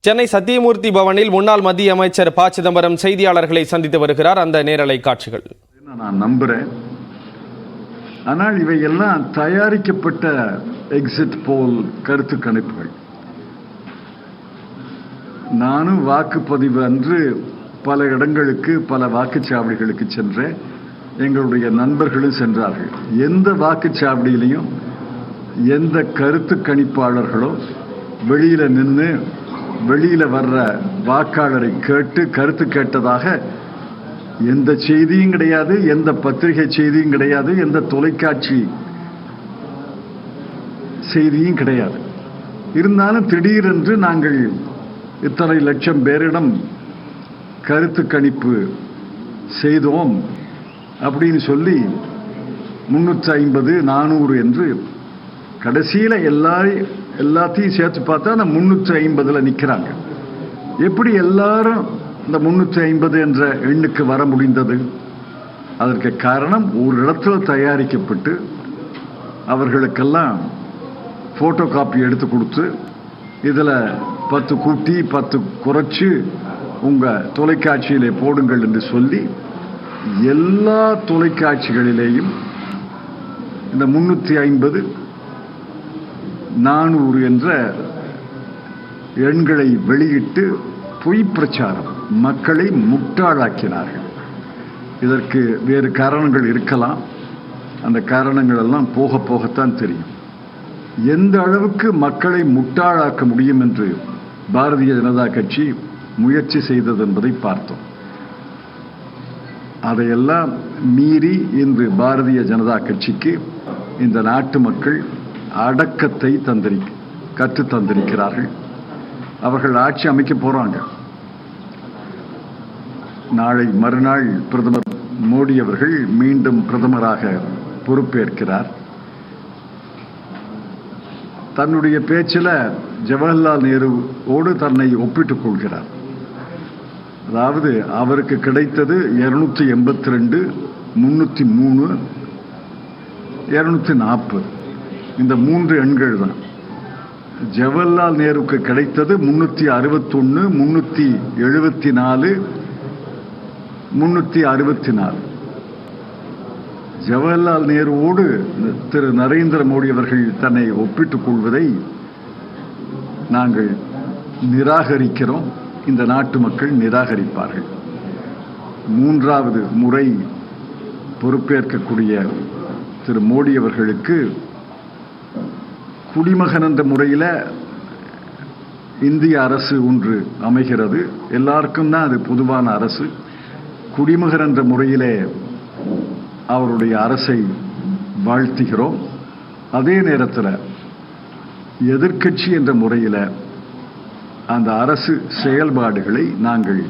சென்னை சத்தியமூர்த்தி பவனில் முன்னாள் மத்திய அமைச்சர் ப. சிதம்பரம் செய்தியாளர்களை சந்தித்து வருகிறார். அந்த நேரலை காட்சிகள். நான் நம்புறேன். ஆனால் இவையெல்லாம் தயாரிக்கப்பட்ட எக்ஸிட் போல் கருத்து கணிப்புகள். நானும் வாக்குப்பதிவு அன்று பல இடங்களுக்கு, பல வாக்குச்சாவடிகளுக்கு சென்றேன். எங்களுடைய நண்பர்களும் சென்றார்கள். எந்த வாக்குச்சாவடியிலையும் எந்த கருத்து கணிப்பாளர்களோ வெளியில நின்று வெளியில வர்ற வாக்காளரை கேட்டு கருத்து கேட்டதாக எந்த செய்தியும் கிடையாது, எந்த பத்திரிகை செய்தியும் கிடையாது, எந்த தொலைக்காட்சி செய்தியும் கிடையாது. இருந்தாலும் திடீரென்று நாங்கள் இத்தனை லட்சம் பேரிடம் கருத்து கணிப்பு செய்தோம் அப்படின்னு சொல்லி 350 400 என்று கடைசியில் எல்லாத்தையும் சேர்த்து பார்த்தா அந்த 350 நிற்கிறாங்க. எப்படி எல்லாரும் இந்த 350 என்ற எண்ணுக்கு வர முடிந்தது? அதற்கு காரணம் ஒரு இடத்துல தயாரிக்கப்பட்டு அவர்களுக்கெல்லாம் போட்டோ காப்பி எடுத்து கொடுத்து இதில் 10 கூட்டி 10 குறைச்சு உங்கள் தொலைக்காட்சியிலே போடுங்கள் என்று சொல்லி எல்லா தொலைக்காட்சிகளிலேயும் இந்த 350 400 என்ற எண்களை வெளியிட்டு பொய் பிரச்சாரம், மக்களை முட்டாளாக்கினார்கள். இதற்கு வேறு காரணங்கள் இருக்கலாம். அந்த காரணங்கள் எல்லாம் போக போகத்தான் தெரியும். எந்த அளவுக்கு மக்களை முட்டாளாக்க முடியும் என்று பாரதிய ஜனதா கட்சி முயற்சி செய்தது என்பதை பார்த்தோம். அதையெல்லாம் மீறி இன்று பாரதிய ஜனதா கட்சிக்கு இந்த நாட்டு மக்கள் அடக்கத்தை கற்று தந்திருக்கிறார்கள். அவர்கள் ஆட்சி அமைக்க போறாங்க. நாளை மறுநாள் பிரதமர் மோடி அவர்கள் மீண்டும் பிரதமராக பொறுப்பேற்கிறார். தன்னுடைய பேச்சில் ஜவஹர்லால் நேருவோடு தன்னை ஒப்பிட்டுக் கொள்கிறார். அதாவது அவருக்கு கிடைத்தது 282, 303, 240 இந்த 3 எண்கள் தான். ஜவஹர்லால் நேருக்கு கிடைத்தது 361, 374, 364. ஜவஹர்லால் நேருவோடு திரு நரேந்திர மோடி அவர்கள் தன்னை ஒப்பிட்டுக் கொள்வதை நாங்கள் நிராகரிக்கிறோம். இந்த நாட்டு மக்கள் நிராகரிப்பார்கள். 3வது முறை பொறுப்பேற்கக்கூடிய திரு மோடி அவர்களுக்கு குடிமகன் என்ற முறையில் இந்திய அரசு ஒன்று அமைகிறது. எல்லாருக்கும் தான் அது பொதுவான அரசு. குடிமகன் என்ற முறையிலே அவருடைய அரசை வாழ்த்துகிறோம். அதே நேரத்தில் எதிர்க்கட்சி என்ற முறையில் அந்த அரசு செயல்பாடுகளை நாங்கள்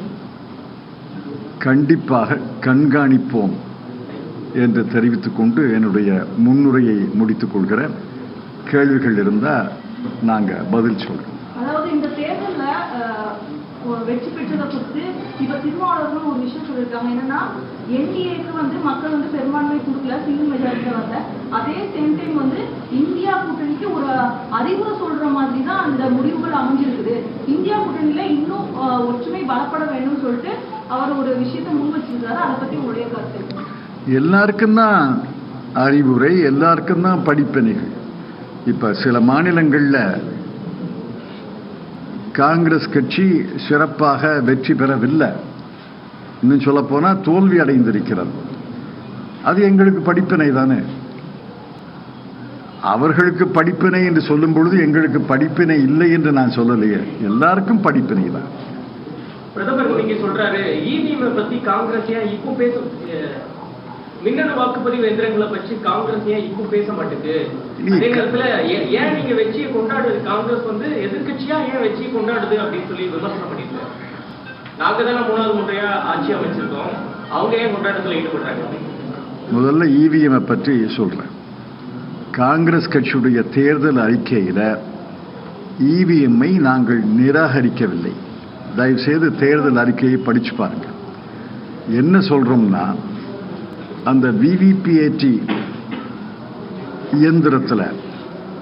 கண்டிப்பாக கண்காணிப்போம் என்று தெரிவித்துக் கொண்டு என்னுடைய முன்னுரையை முடித்துக் கொள்கிறேன். கேள்விகள் இருந்தால் நாங்கள் பதில் சொல்றோம். அதாவது இந்த தேர்தலில் வெற்றி பெற்றதை குறித்து இப்ப திருமாவளவர்கள் ஒரு விஷயம் சொல்லியிருக்காங்க. என்னன்னா என்டிஏக்கு மக்கள் பெரும்பான்மை கொடுக்கல, சிங்கிள் மெஜாரிட்டி வரல. அதே சேம் டைம் இந்தியா கூட்டணிக்கு ஒரு அறிவுரை சொல்ற மாதிரி தான் அந்த முடிவுகள் அமைஞ்சிருக்குது. இந்தியா கூட்டணியில இன்னும் ஒற்றுமை பலப்பட வேண்டும் சொல்லிட்டு அவர் ஒரு விஷயத்தை முன் வச்சிருக்காரு. அதை பத்தி உங்களுடைய கருத்து? எல்லாருக்கும் தான் அறிவுரை, எல்லாருக்கும் தான் படிப்பினைகள். இப்ப சில மாநிலங்களில் காங்கிரஸ் கட்சி சிறப்பாக வெற்றி பெறவில்லை. இன்னும் சொல்ல போனா தோல்வி அடைந்திருக்கிறது. அது எங்களுக்கு படிப்பினை தானே. அவர்களுக்கு படிப்பினை என்று சொல்லும் பொழுது எங்களுக்கு படிப்பினை இல்லை என்று நான் சொல்லலையே. எல்லாருக்கும் படிப்பினை தான். பிரதமர் நீங்க சொல்றாரு இவிஎம் பத்தி காங்கிரஸ் ஏன் இப்போ பேசும், மின்னணு வாக்குப்பதிவு எந்திரங்களை பற்றி காங்கிரஸ் ஏன் இப்போ பேச மாட்டேங்குது? அதே நேரத்துல ஏன் நீங்க வெற்றியை கொண்டாடுது காங்கிரஸ் எதிர்கட்சியா ஏன் வெற்றியை கொண்டாடுது அப்படின்னு சொல்லி விமர்சனம் பண்ணிருக்காங்க. நாங்க தானே 3வது முறையா ஆட்சி அமைச்சிருக்கோம், அவங்க ஏன் கொண்டாட்டத்தில் ஈடுபடுறாங்க? முதல்ல இவிஎம் பற்றி சொல்றேன். காங்கிரஸ் கட்சியுடைய தேர்தல் அறிக்கையில இவிஎம்ஐ நாங்கள் நிராகரிக்கவில்லை. தயவு செய்து தேர்தல் அறிக்கையை படிச்சு பாருங்க. என்ன சொல்றோம்னா, அந்த விவிபிஏடி இயந்திரத்தில்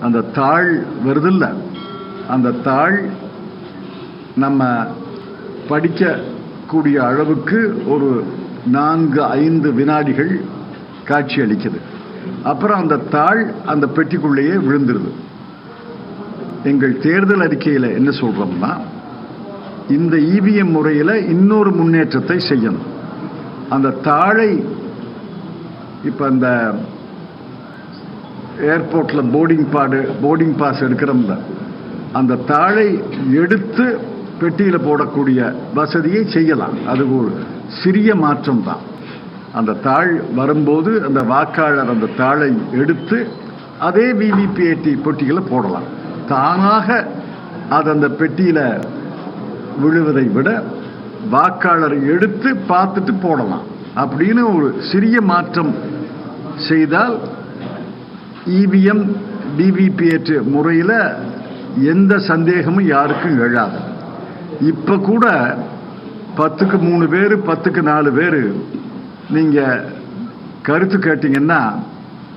அந்த தாள் வருதில்ல, அந்த தாள் நம்ம படிக்கக்கூடிய அளவுக்கு ஒரு 4-5 வினாடிகள் காட்சி அளிக்குது. அப்புறம் அந்த தாள் அந்த பெட்டிக்குள்ளேயே விழுந்துருது. எங்கள் தேர்தல் அறிக்கையில் என்ன சொல்றோம்னா, இந்த இவிஎம் முறையில் இன்னொரு முன்னேற்றத்தை செய்யணும். அந்த தாளை இப்ப அந்த ஏர்போர்ட்ல போர்டிங் பாஸ் எடுக்கிறோம்ல, அந்த தாளை எடுத்து பெட்டியில போடக்கூடிய வசதியை செய்யலாம். அது ஒரு சிறிய மாற்றம் தான். அந்த தாள் வரும்போது அந்த வாக்காளர் அந்த தாளை எடுத்து அதே விவிபிஏடி பெட்டியில போடலாம். தானாக அது அந்த பெட்டியில விழுவதை விட வாக்காளரை எடுத்து பார்த்துட்டு போடலாம் அப்படின்னு ஒரு சிறிய மாற்றம் செய்தால் இவிஎம் விவிபிஏடி முறையில் எந்த சந்தேகமும் யாருக்கும் எழாது. இப்ப கூட 10க்கு 3 பேர் 10க்கு 4 பேர் நீங்க கருத்து கேட்டீங்கன்னா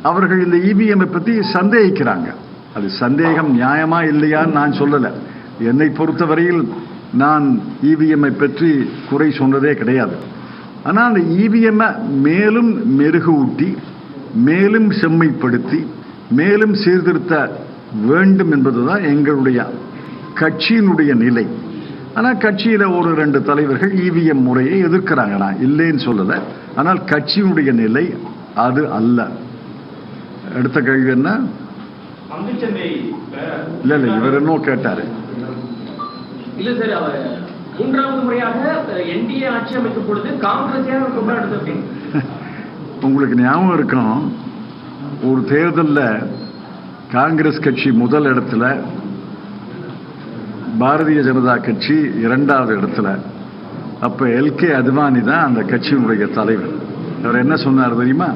அவர்கள் இந்த இவிஎம் பத்தி சந்தேகிக்கிறாங்க. அது சந்தேகம் நியாயமா இல்லையான்னு நான் சொல்லல. என்னை பொறுத்தவரையில் நான் இவிஎம் பற்றி குறை சொன்னதே கிடையாது. ஆனால் அந்த இவிஎம் மேலும் மெருகூட்டி மேலும் செம்மைப்படுத்தி மேலும் சீர்திருத்த வேண்டும் என்பதுதான் எங்களுடைய கட்சியினுடைய நிலை. ஆனால் கட்சியில 1-2 தலைவர்கள் இவிஎம் முறையை எதிர்க்கிறாங்க. நான் இல்லைன்னு சொல்லல. ஆனால் கட்சியினுடைய நிலை அது அல்ல. அடுத்த கேள்வி என்ன? இல்ல இவர் என்ன கேட்டாரு? இல்ல சார், அவர் 3வது முறையாக என்டிஏ ஆட்சி அமைக்கும் பொழுது காங்கிரஸ் கொண்டாடுது. உங்களுக்கு ஞாபகம் இருக்கும், ஒரு தேர்தலில் காங்கிரஸ் கட்சி முதல் இடத்துல, பாரதிய ஜனதா கட்சி 2வது இடத்துல. அப்ப எல்கே அத்வானி தான் அந்த கட்சியினுடைய தலைவர். அவர் என்ன சொன்னார் தெரியுமா?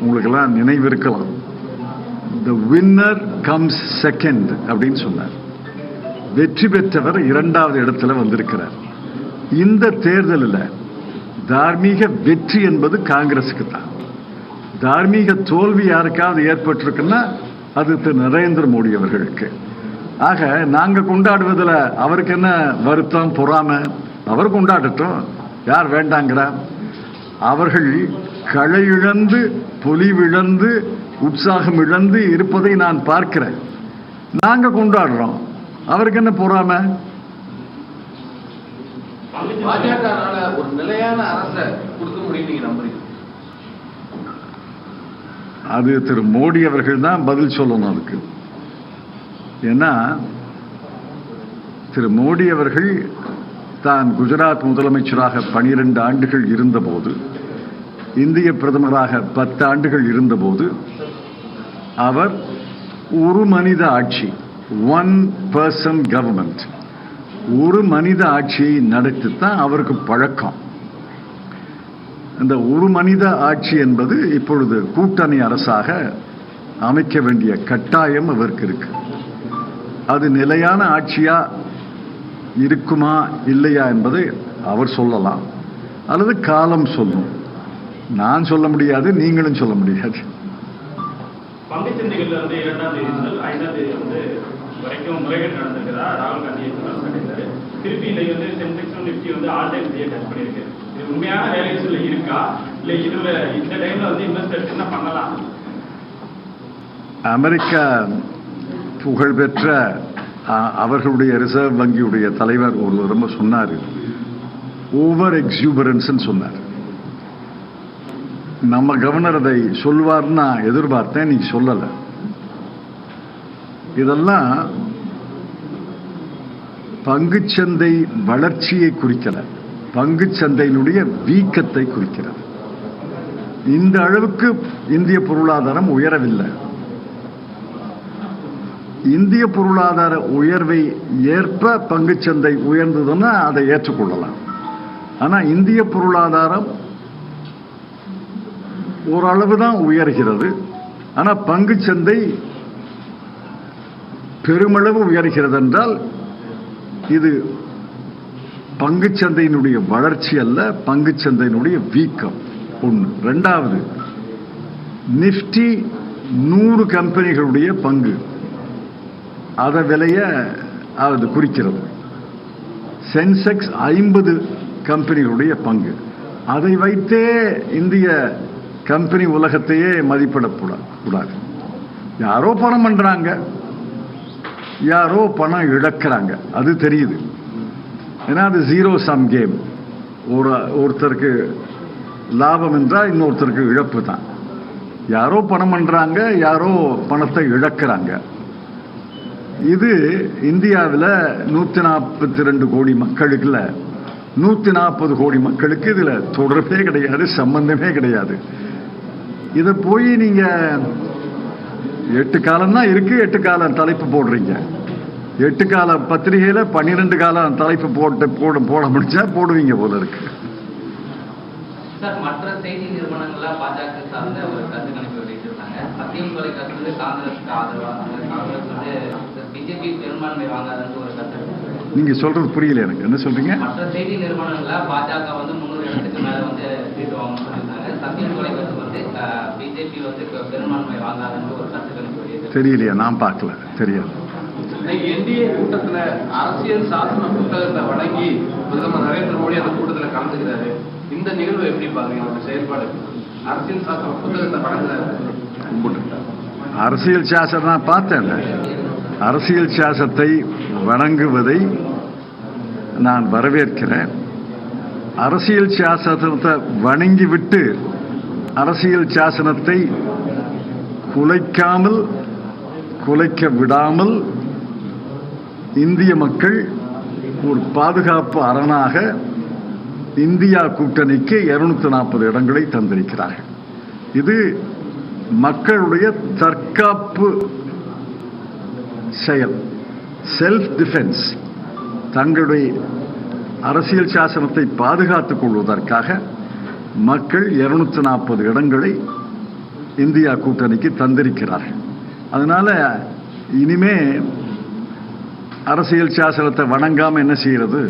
உங்களுக்கெல்லாம் நினைவு இருக்கலாம். The winner comes second அப்படின்னு சொன்னார். வெற்றி பெற்றவர் 2வது இடத்துல வந்திருக்கிறார். இந்த தேர்தலில் தார்மீக வெற்றி என்பது காங்கிரஸுக்கு தான். தார்மீக தோல்வி யாருக்காவது ஏற்பட்டிருக்குன்னா அது திரு நரேந்திர மோடி அவர்களுக்கு. ஆக நாங்க கொண்டாடுவதில் அவருக்கு என்ன வருத்தம், பொறாமை? அவர் கொண்டாடட்டும், யார் வேண்டாங்கிறா? அவர்கள் களை இழந்து பொலிவிழந்து உற்சாகம் இழந்து இருப்பதை நான் பார்க்கிறேன். நாங்க கொண்டாடுறோம், அவருக்கு என்ன பொறாமை? பாஜகனால ஒரு நிலையான அரசை கொடுக்க முடியும் நீங்க நம்புறீங்க? அது திரு மோடி அவர்கள் தான் பதில் சொல்லணும் அதுக்கு. ஏன்னா திரு மோடி அவர்கள் தான் குஜராத் முதலமைச்சராக 12 ஆண்டுகள் இருந்தபோது, இந்திய பிரதமராக 10 ஆண்டுகள் இருந்தபோது, அவர் ஒரு மனித ஆட்சி, 1 person கவர்மெண்ட், ஒரு மனித ஆட்சியை நடத்தித்தான் அவருக்கு பழக்கம். இந்த ஒரு மனித ஆட்சி என்பது இப்பொழுது கூட்டணி அரசாக அமைக்க வேண்டிய கட்டாயம் அவருக்கு இருக்கு. அது நிலையான ஆட்சியா இருக்குமா இல்லையா என்பதை அவர் சொல்லலாம், அல்லது காலம் சொல்லும். நான் சொல்ல முடியாது, நீங்களும் சொல்ல முடியாது. பங்குச்சந்தைகள்ல 2ஆம் தேதி முதல் 5ஆம் தேதி வரைக்கும் முறைகேடு நடந்திருக்கிறதா ராகுல் காந்தி பண்ணியிருக்காரு. திருப்பி இன்னைக்கு சென்செக்ஸ் நிப்டி ஆல் டைம் ஹையை டச் பண்ணியிருக்கு. இது உண்மையான வேலைகள் இருக்கா, இல்ல இதுல இந்த டைம்ல இன்வெஸ்டர்ஸ் என்ன பண்ணலாம்? அமெரிக்கா புகழ்பெற்ற அவர்களுடைய ரிசர்வ் வங்கியுடைய தலைவர் ரொம்ப சொன்னார், ஓவர் எக்ஸூபரன்ஸ் சொன்னார். நம்ம கவர்னர் அதை சொல்வார்னு நான் எதிர்பார்த்தேன், நீ சொல்லல. இதெல்லாம் பங்குச்சந்தை வளர்ச்சியை குறிக்கல, பங்குச்சந்தையினுடைய வீக்கத்தை குறிக்கிறது. இந்த அளவுக்கு இந்திய பொருளாதாரம் உயரவில்லை. இந்திய பொருளாதார உயர்வை ஏற்ப பங்குச்சந்தை உயர்ந்ததுன்னா அதை ஏற்றுக்கொள்ளலாம். ஆனா இந்திய பொருளாதாரம் ஓரளவு தான் உயர்கிறது. ஆனா பங்குச்சந்தை பெருமளவு உயர்கிறது என்றால் இது பங்குச்சந்தையினுடைய வளர்ச்சி அல்ல, பங்குச்சந்தையினுடைய வீக்கம். ஒன்று. ரெண்டாவது, நிப்டி 100 கம்பெனிகளுடைய பங்கு, அதை விலைய அது குறிக்கிறது. சென்செக்ஸ் 50 கம்பெனிகளுடைய பங்கு. அதை வைத்தே இந்திய கம்பெனி உலகத்தையே மதிப்பிடக்கூடாது. யாரோ பணம் பண்றாங்க, யாரோ பணம் இழக்கிறாங்க, அது தெரியுது. ஏன்னா அது ஜீரோ சம் கேம். ஒருத்தருக்கு லாபம் என்றால் இன்னொருத்தருக்கு இழப்பு தான். யாரோ பணம் பண்றாங்க, யாரோ பணத்தை இழக்கிறாங்க. இது இந்தியாவில் 142 கோடி மக்களுக்குல 140 கோடி மக்களுக்கு இதுல தொடர்பே கிடையாது, சம்பந்தமே கிடையாது. இதை போய் நீங்க 8 காலம் தான் இருக்கு, 8 காலம் தலைப்பு போடுறீங்க. 8 கால பத்திரிகையில 12 காலம் தலைப்பு போட முடிச்சா போடுவீங்க போல இருக்கு. சார், மற்ற செய்தி நிறுவனங்கள்ல பாஜக சார்ந்த ஒரு கருத்து கணிப்பு வெளியிட்டிருந்தாங்க. சத்தியம் தொலைக்காட்சி வந்து காங்கிரஸுக்கு ஆதரவா, காங்கிரஸ் வந்து பிஜேபி பெரும்பான்மை வாங்காதுன்னு ஒரு கருத்து. நீங்க சொல்றது புரியல எனக்கு, என்ன சொல்றீங்க? மற்ற செய்தி நிறுவனங்கள்ல பாஜக வந்து 300 இடத்துக்கு மேல வந்து சீட்டு வாங்கணும்னு சொல்லியிருந்தாங்க. சத்தியம் தொலைக்காட்சி வந்து பிஜேபி வந்து பெரும்பான்மை வாங்காதுன்னு ஒரு கருத்து கணிப்பு வெளியிட்டு. தெரியலையா? நான் பார்க்கல, தெரியாது. என்டிஏ கூட்டத்துல அரசியல் சாசன புத்தகத்தை வழங்கி பிரதமர் நரேந்திர மோடி அந்த கூட்டத்துல கலந்துக்கிறாரு. இந்த நிகழ்வு எப்படி பாக்குறீங்க? ஒரு செயல்பாடு அரசியல் சாசன புத்தகத்தை வழங்குறாரு. அரசியல் சாசனம் நான் பார்த்தேன். அரசியல் சாசனத்தை வழங்குவதை நான் வரவேற்கிறேன். அரசியல் சாசனத்தை வணங்கிவிட்டு அரசியல் சாசனத்தை குலைக்க விடாமல் இந்திய மக்கள் ஒரு பாதுகாப்பு அரணாக இந்தியா கூட்டணிக்கு 240 இடங்களை தந்திருக்கிறார்கள். இது மக்களுடைய தற்காப்பு செயல், செல்ஃப் டிஃபென்ஸ். தங்களுடைய அரசியல் சாசனத்தை பாதுகாத்துக் கொள்வதற்காக மக்கள் 240 இடங்களை இந்தியா கூட்டணிக்கு தந்திருக்கிறார்கள். அதனால இனிமே அரசியல் சாசனத்தை வணங்காம என்ன செய்யறது?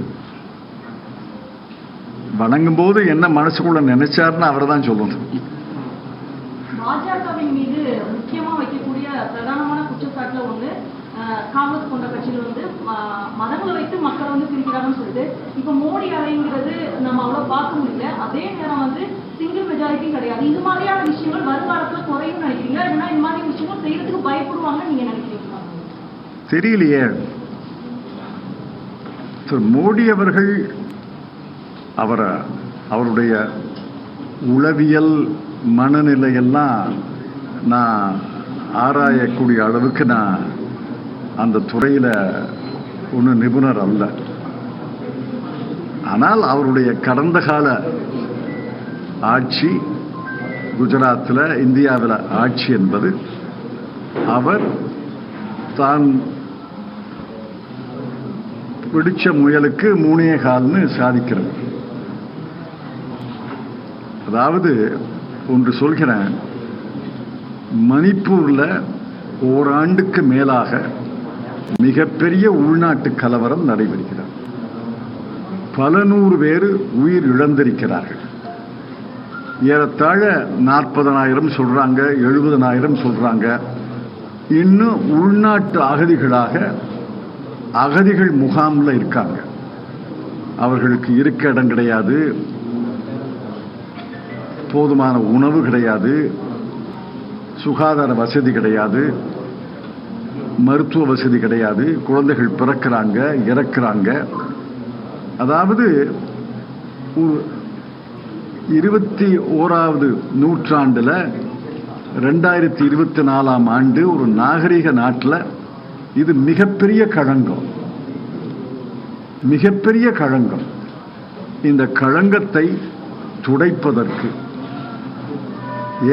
வணங்கும் போது என்ன மனசுக்குள்ள நினைச்சாருன்னு அவரை தான் சொல்லணும். பாஜகவின் மீது முக்கியமா வைக்கக்கூடிய பிரதானமான குற்றச்சாட்டுல ஒண்ணு, காங்கிரஸ் போன்ற கட்சிகள் வந்து மதங்களை வைத்து மக்களை வந்து பிரிக்கிறாங்கன்னு சொல்லிட்டு இப்ப மோடி அலைங்கிறது நம்ம அவ்வளவு பார்க்க முடியல. அதே நேரம் வந்து சிங்கிள் மெஜாரிட்டி கிடையாது. இது மாதிரியான விஷயங்கள் வருங்காலத்துல குறையும் நினைக்கிறீங்களா? இல்லைன்னா இந்த மாதிரி விஷயங்கள் செய்யறதுக்கு பயப்படுவாங்கன்னு நீங்க நினைக்கிறீங்களா? தெரியலையே. மோடி அவர்கள் அவருடைய உளவியல் மனநிலையெல்லாம் நான் ஆராயக்கூடிய அளவுக்கு நான் அந்த துறையில ஒன்றும் நிபுணர் அல்ல. ஆனால் அவருடைய கடந்த கால ஆட்சி, குஜராத்தில் இந்தியாவில் ஆட்சி என்பது அவர் தான் பிடிச்ச முயலுக்கு 3 கால்னு சாதிக்கிறது. அதாவது ஒன்று சொல்கிறேன், மணிப்பூர்ல ஓராண்டுக்கு மேலாக மிகப்பெரிய உள்நாட்டு கலவரம் நடைபெறுகிறது. பல 100 பேர் உயிர் இழந்திருக்கிறார்கள். ஏறத்தாழ 40,000 சொல்றாங்க, 70,000 சொல்றாங்க. இன்னும் உள்நாட்டு அகதிகள் முகாம்ல இருக்காங்க. அவர்களுக்கு இருக்க இடம் கிடையாது, போதுமான உணவு கிடையாது, சுகாதார வசதி கிடையாது, மருத்துவ வசதி கிடையாது. குழந்தைகள் பிறக்கிறாங்க, இறக்குறாங்க. அதாவது 21வது நூற்றாண்டுல 2024ஆம் ஆண்டு ஒரு நாகரிக நாட்டில் இது மிகப்பெரிய களங்கம். இந்த களங்கத்தை துடைப்பதற்கு,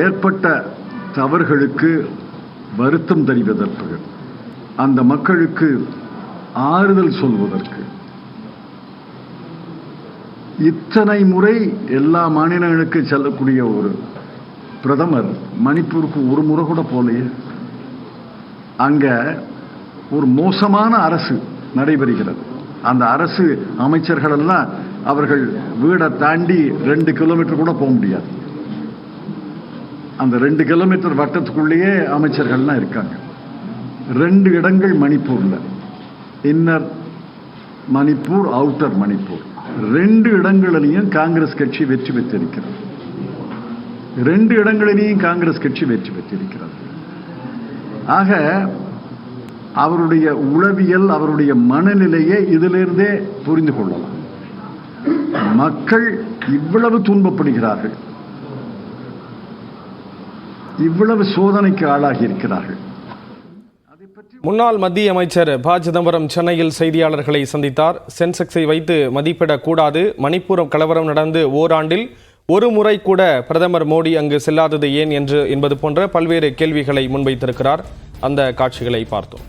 ஏற்பட்ட தவறுகளுக்கு வருத்தம் தெரிவதற்கு, அந்த மக்களுக்கு ஆறுதல் சொல்வதற்கு இத்தனை முறை எல்லா மாநிலங்களுக்கு செல்லக்கூடிய ஒரு பிரதமர் மணிப்பூருக்கு ஒரு முறை கூட போலையே. அங்க ஒரு மோசமான அரசு நடைபெறுகிறது. அந்த அரசு அமைச்சர்கள் எல்லாம் அவர்கள் வீடை தாண்டி 2 கிலோமீட்டர் கூட போக முடியாது. அந்த 2 கிலோமீட்டர் வட்டத்துக்குள்ளேயே அமைச்சர்கள்லாம் இருக்காங்க. 2 இடங்கள் மணிப்பூர்ல, இன்னர் மணிப்பூர், அவுட்டர் மணிப்பூர் 2 இடங்களிலையும் காங்கிரஸ் கட்சி வெற்றி பெற்றிருக்கிறது. 2 இடங்களிலேயும் காங்கிரஸ் கட்சி வெற்றி பெற்றிருக்கிறது. ஆக அவருடைய உளவியல், அவருடைய மனநிலையை இதிலிருந்தே புரிந்து கொள்ளலாம். மக்கள் இவ்வளவு துன்பப்படுகிறார்கள், இவ்வளவு சோதனைக்கு ஆளாகி இருக்கிறார்கள். முன்னாள் மத்திய அமைச்சர் ப சிதம்பரம் சென்னையில் செய்தியாளர்களை சந்தித்தார். சென்செக்ஸை வைத்து மதிப்பிடக்கூடாது, மணிப்பூர் கலவரம் நடந்து ஓராண்டில் ஒரு முறை கூட பிரதமர் மோடி அங்கு செல்லாதது ஏன் என்பது போன்ற பல்வேறு கேள்விகளை முன்வைத்திருக்கிறார். அந்த காட்சிகளை பார்த்தோம்.